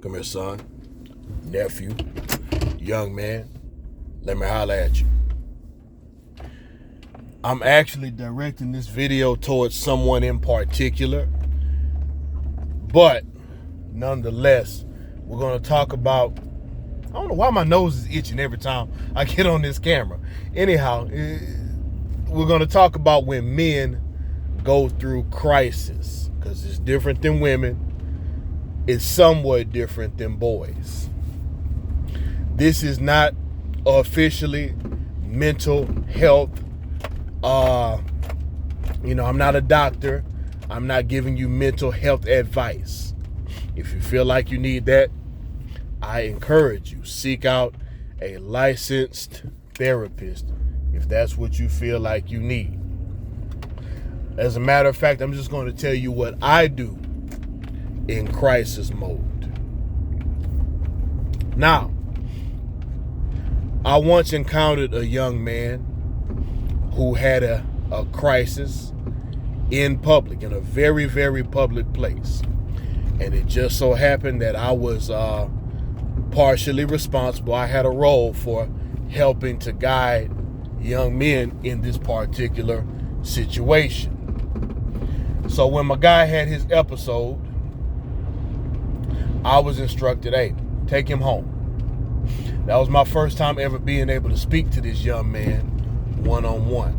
Come here, son, nephew, young man. Let me holler at you. I'm actually directing this video towards someone in particular, but nonetheless, we're going to talk about, I don't know why my nose is itching every time I get on this camera. Anyhow, we're going to talk about when men go through crisis, because it's different than women. It's somewhat different than boys. This is not officially mental health. I'm not a doctor. I'm not giving you mental health advice. If you feel like you need that, I encourage you, seek out a licensed therapist if that's what you feel like you need. As a matter of fact, I'm just going to tell you what I do in crisis mode. Now, I once encountered a young man who had a crisis in public, in a very, very public place. And it just so happened that I was partially responsible. I had a role for helping to guide young men in this particular situation. So when my guy had his episode, I was instructed, hey, take him home. That was my first time ever being able to speak to this young man one-on-one.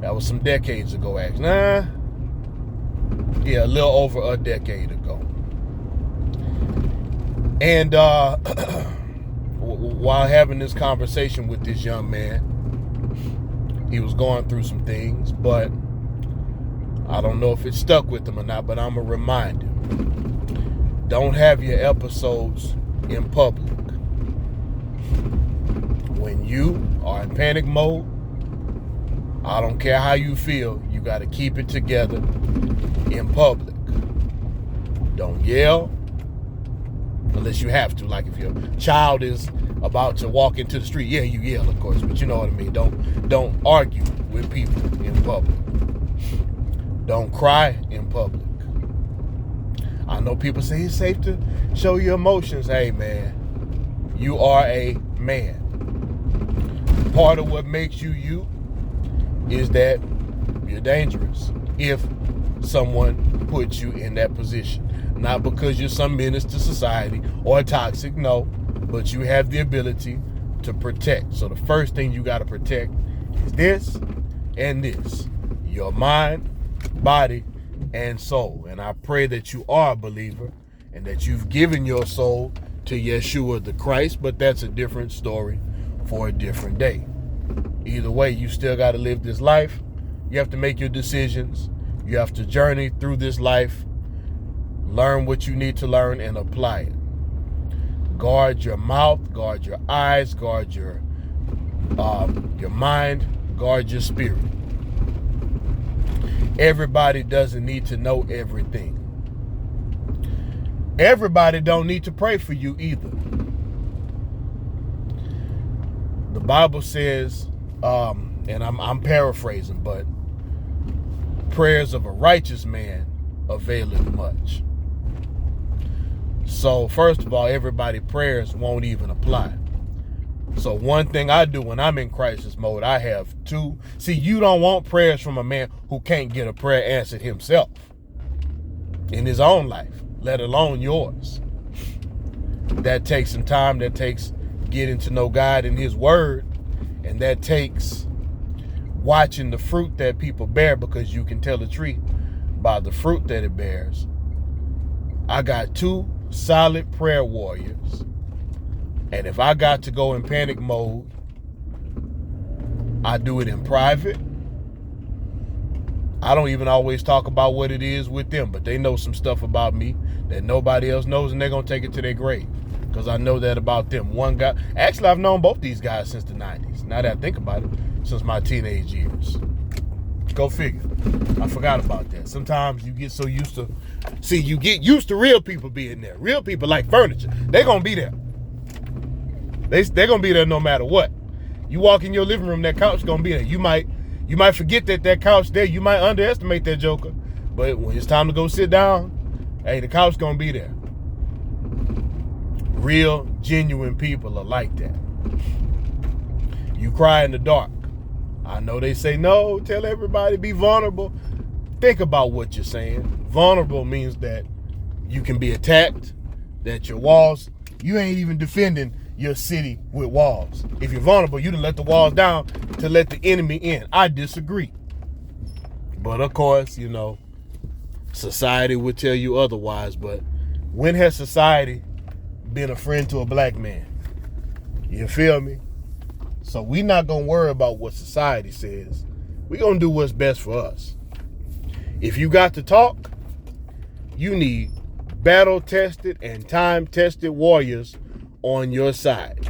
That was some decades ago, actually. A little over a decade ago. And while having this conversation with this young man, he was going through some things, but I don't know if it stuck with him or not, but I'm going to remind him. Don't have your episodes in public. When you are in panic mode, I don't care how you feel, you got to keep it together in public. Don't yell unless you have to. Like if your child is about to walk into the street, yeah, you yell, of course, but you know what I mean. Don't argue with people in public. Don't cry in public. I know people say it's safe to show your emotions. Hey, man, you are a man. Part of what makes you you is that you're dangerous if someone puts you in that position. Not because you're some menace to society or toxic, no, but you have the ability to protect. So the first thing you got to protect is this and this: your mind, body, and soul. And I pray that you are a believer and that you've given your soul to Yeshua the Christ, but that's a different story for a different day. Either way, you still got to live this life. You have to make your decisions. You have to journey through this life, learn what you need to learn, and apply it. Guard your mouth, guard your eyes, guard your mind, guard your spirit. Everybody doesn't need to know everything. Everybody don't need to pray for you either. The Bible says, and I'm paraphrasing, but prayers of a righteous man availeth much. So first of all, everybody's prayers won't even apply. So one thing I do when I'm in crisis mode, I have two. See, you don't want prayers from a man who can't get a prayer answered himself in his own life, let alone yours. That takes some time. That takes getting to know God and his word. And that takes watching the fruit that people bear, because you can tell a tree by the fruit that it bears. I got two solid prayer warriors. And if I got to go in panic mode, I do it in private. I don't even always talk about what it is with them, but they know some stuff about me that nobody else knows, and they're going to take it to their grave, because I know that about them. One guy, actually, I've known both these guys since the 90s. Now that I think about it, since my teenage years. Go figure. I forgot about that. Sometimes you get so used to, you get used to real people being there. Real people like furniture. They're going to be there. They're going to be there no matter what. You walk in your living room, that couch is going to be there. You might forget that couch there. You might underestimate that joker. But when it's time to go sit down, hey, the couch is going to be there. Real, genuine people are like that. You cry in the dark. I know they say, no, tell everybody be vulnerable. Think about what you're saying. Vulnerable means that you can be attacked, that your walls, you ain't even defending your city with walls. If you're vulnerable, you done let the walls down to let the enemy in. I disagree. But of course, you know, society would tell you otherwise. But when has society been a friend to a black man? You feel me? So we not gonna worry about what society says. We gonna do what's best for us. If you got to talk, you need battle-tested and time-tested warriors on your side.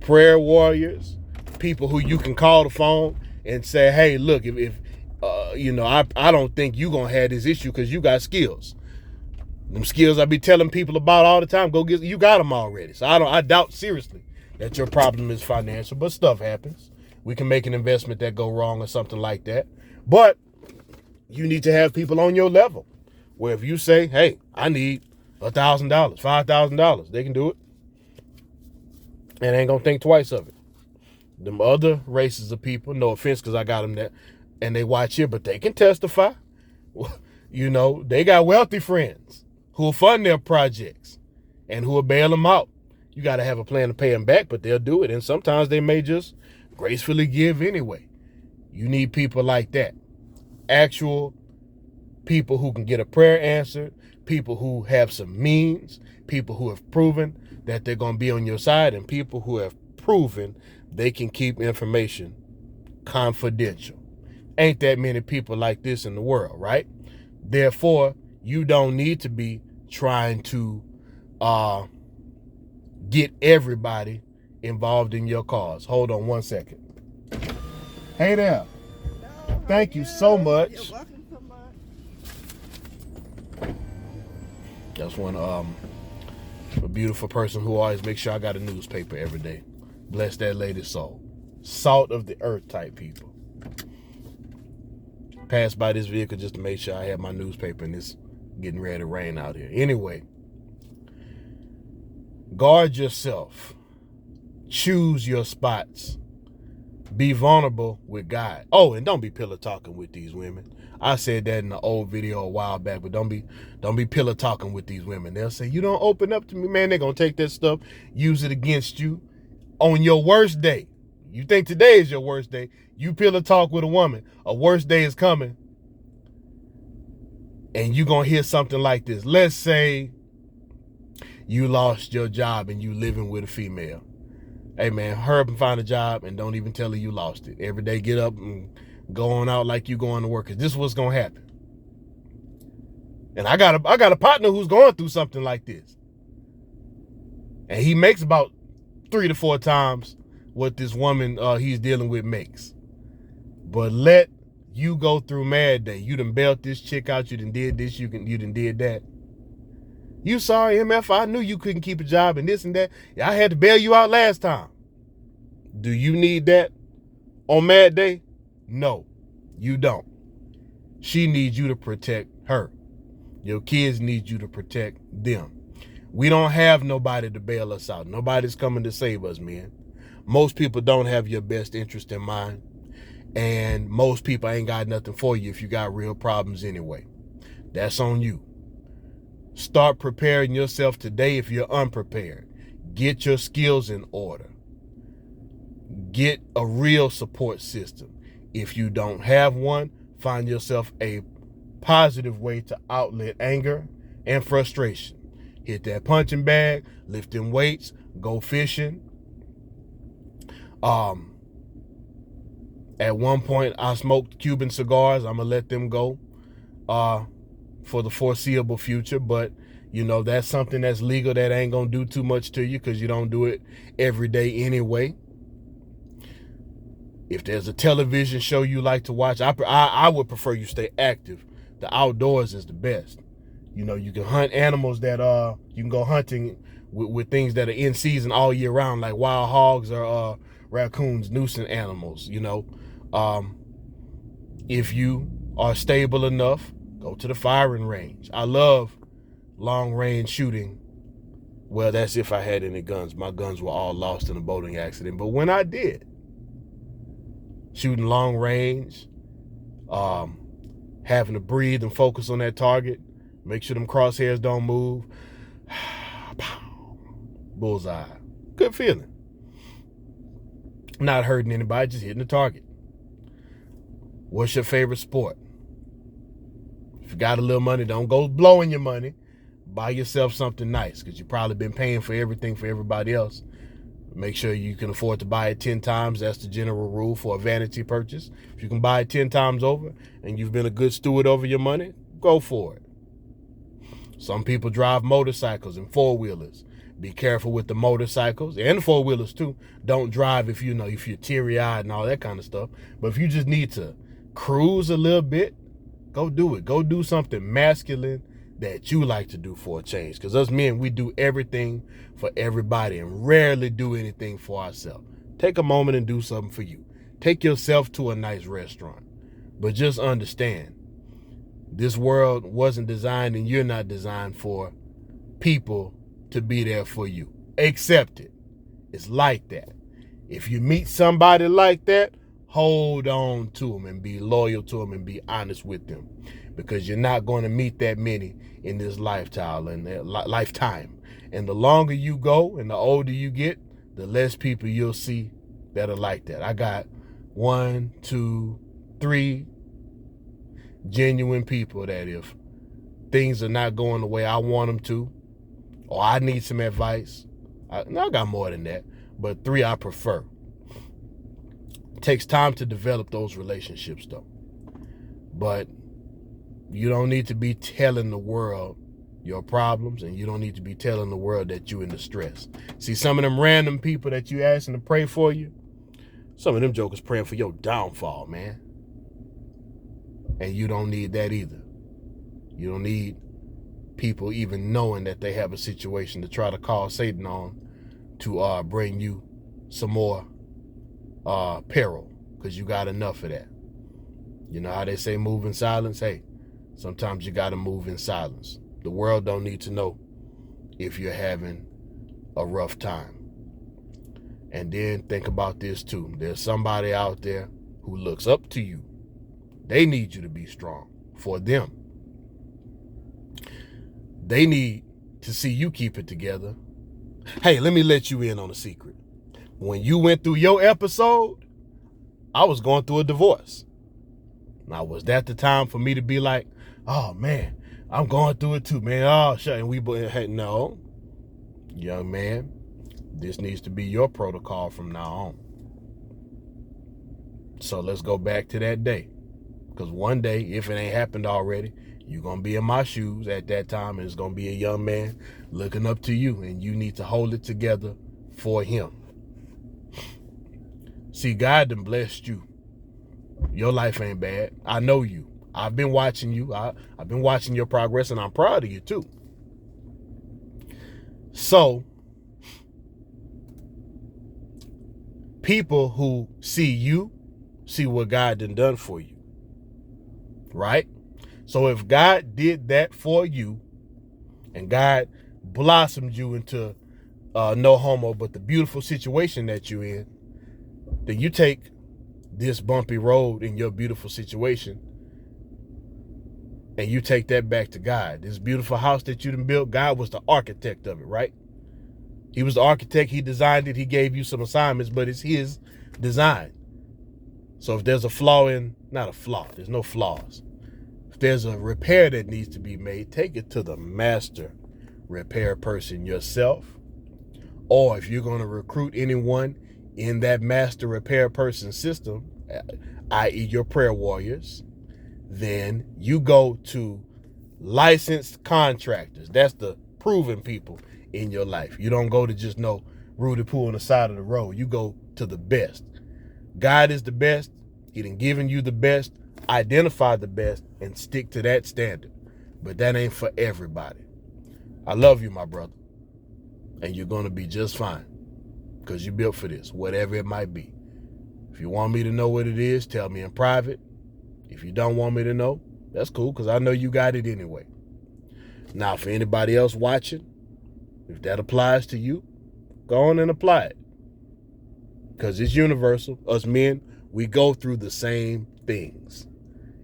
Prayer warriors, people who you can call the phone and say, hey, look, if you know, I don't think you gonna have this issue because you got skills. Them skills I be telling people about all the time, go get, you got them already. So I doubt seriously that your problem is financial, but stuff happens. We can make an investment that go wrong or something like that. But you need to have people on your level where if you say, hey, I need $1,000, $5,000, they can do it. And ain't gonna think twice of it. Them other races of people, no offense because I got them there, and they watch here, but they can testify. You know, they got wealthy friends who will fund their projects and who will bail them out. You got to have a plan to pay them back, but they'll do it. And sometimes they may just gracefully give anyway. You need people like that. Actual people who can get a prayer answered, people who have some means, people who have proven that they're going to be on your side, and people who have proven they can keep information confidential. Ain't that many people like this in the world, right? Therefore, you don't need to be trying to get everybody involved in your cause. Hold on one second. Hey there. Hello, Thank you so much. You're welcome so much. That's one a beautiful person who always makes sure I got a newspaper every day. Bless that lady's soul. Salt of the earth type people. Pass by this vehicle just to make sure I have my newspaper, and it's getting ready to rain out here. Anyway, guard yourself. Choose your spots. Be vulnerable with God. Oh, and don't be pillow talking with these women. I said that in the old video a while back, but don't be pillow talking with these women. They'll say, you don't open up to me, man. They're going to take that stuff, use it against you on your worst day. You think today is your worst day. You pillow talk with a woman. A worst day is coming. And you're going to hear something like this. Let's say you lost your job and you living with a female. Hey, man, hurry up and find a job and don't even tell her you lost it. Every day, get up and go on out like you going to work. Because this is what's going to happen. And I got a partner who's going through something like this. And he makes about 3 to 4 times what this woman he's dealing with makes. But let you go through mad day. You done bailed this chick out. You done did this. You done did that. You sorry, MF. I knew you couldn't keep a job and this and that. I had to bail you out last time. Do you need that on mad day? No, you don't. She needs you to protect her. Your kids need you to protect them. We don't have nobody to bail us out. Nobody's coming to save us, man. Most people don't have your best interest in mind. And most people ain't got nothing for you if you got real problems anyway. That's on you. Start preparing yourself today if you're unprepared. Get your skills in order. Get a real support system. If you don't have one, find yourself a positive way to outlet anger and frustration. Hit that punching bag, lifting weights, go fishing. At one point, I smoked Cuban cigars. I'm going to let them go for the foreseeable future. But, you know, that's something that's legal that ain't going to do too much to you because you don't do it every day anyway. If there's a television show you like to watch, I would prefer you stay active. The outdoors is the best. You know, you can hunt animals that you can go hunting with things that are in season all year round, like wild hogs or raccoons, nuisance animals, you know. If you are stable enough, go to the firing range. I love long range shooting Well, that's if I had any guns. My guns were all lost in a boating accident. But when I did, shooting long range, having to breathe and focus on that target, make sure them crosshairs don't move. Bullseye. Good feeling. Not hurting anybody, just hitting the target. What's your favorite sport? If you got a little money, don't go blowing your money. Buy yourself something nice, because you've probably been paying for everything for everybody else. Make sure you can afford to buy it 10 times. That's the general rule for a vanity purchase. If you can buy it 10 times over and you've been a good steward over your money, go for it. Some people drive motorcycles and four-wheelers. Be careful with the motorcycles and the four-wheelers too. Don't drive if you're teary-eyed and all that kind of stuff. But if you just need to cruise a little bit, go do it. Go do something masculine that you like to do for a change. Because us men, we do everything for everybody and rarely do anything for ourselves. Take a moment and do something for you. Take yourself to a nice restaurant. But just understand, this world wasn't designed and you're not designed for people to be there for you. Accept it. It's like that. If you meet somebody like that, hold on to them and be loyal to them and be honest with them. Because you're not going to meet that many in this lifetime. And the longer you go and the older you get, the less people you'll see that are like that. I got 1, 2, 3 genuine people that if things are not going the way I want them to, or I need some advice, I got more than that, but 3 I prefer. It takes time to develop those relationships though. But you don't need to be telling the world your problems, and you don't need to be telling the world that you're in distress. See, some of them random people that you asking to pray for you, some of them jokers praying for your downfall, man. And you don't need that either. You don't need people even knowing that they have a situation to try to call Satan on to bring you some more peril, because you got enough of that. You know how they say move in silence? Hey, sometimes you got to move in silence. The world don't need to know if you're having a rough time. And then think about this too. There's somebody out there who looks up to you. They need you to be strong for them. They need to see you keep it together. Hey, let me let you in on a secret. When you went through your episode, I was going through a divorce. Now, was that the time for me to be like, oh man, I'm going through it too, man. Oh, shit. And hey, no, young man, this needs to be your protocol from now on. So let's go back to that day. Because one day, if it ain't happened already, you're going to be in my shoes at that time, and it's going to be a young man looking up to you, and you need to hold it together for him. See, God done blessed you. Your life ain't bad. I know you. I've been watching you. I've been watching your progress, and I'm proud of you too. So, people who see you, see what God done for you. Right? So if God did that for you, and God blossomed you into no homo, but the beautiful situation that you're in, then you take this bumpy road in your beautiful situation and you take that back to God. This beautiful house that you done built, God was the architect of it, right? He was the architect. He designed it. He gave you some assignments, but it's his design. So if there's a flaw there's no flaws. If there's a repair that needs to be made, take it to the master repair person yourself. Or if you're going to recruit anyone in that master repair person system, i.e. your prayer warriors, then you go to licensed contractors. That's the proven people in your life. You don't go to just no Rudy Poo on the side of the road. You go to the best. God is the best. He done given you the best. Identify the best and stick to that standard. But that ain't for everybody. I love you, my brother. And you're going to be just fine. Because you're built for this, whatever it might be. If you want me to know what it is, tell me in private. If you don't want me to know, that's cool, because I know you got it anyway. Now, for anybody else watching, If that applies to you, go on and apply it. Because it's universal. Us men, we go through the same things.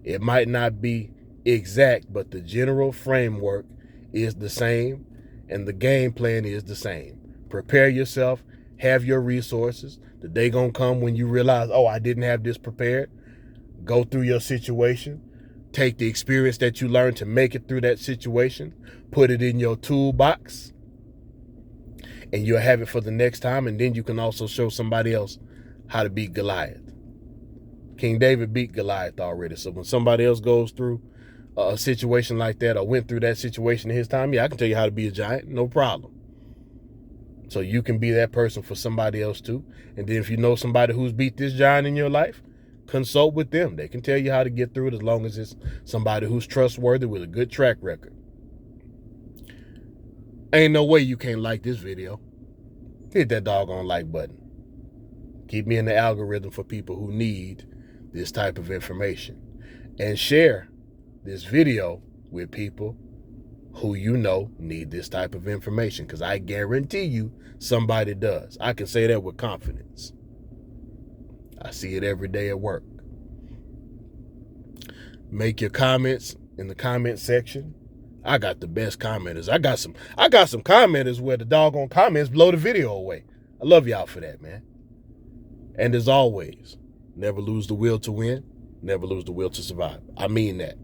It might not be exact, but the general framework is the same, and the game plan is the same. Prepare yourself, have your resources. The day gonna come when you realize, oh, I didn't have this prepared. Go through your situation. Take the experience that you learned to make it through that situation. Put it in your toolbox. And you'll have it for the next time. And then you can also show somebody else how to beat Goliath. King David beat Goliath already. So when somebody else goes through a situation like that or went through that situation in his time, yeah, I can tell you how to be a giant. No problem. So you can be that person for somebody else too. And then if you know somebody who's beat this giant in your life, consult with them. They can tell you how to get through it as long as it's somebody who's trustworthy with a good track record. Ain't no way you can't like this video. Hit that doggone like button. Keep me in the algorithm for people who need this type of information. And share this video with people who you know need this type of information, because I guarantee you somebody does. I can say that with confidence. I see it every day at work. Make your comments in the comment section. I got the best commenters. I got some commenters where the doggone comments blow the video away. I love y'all for that, man. And as always, never lose the will to win, never lose the will to survive. I mean that.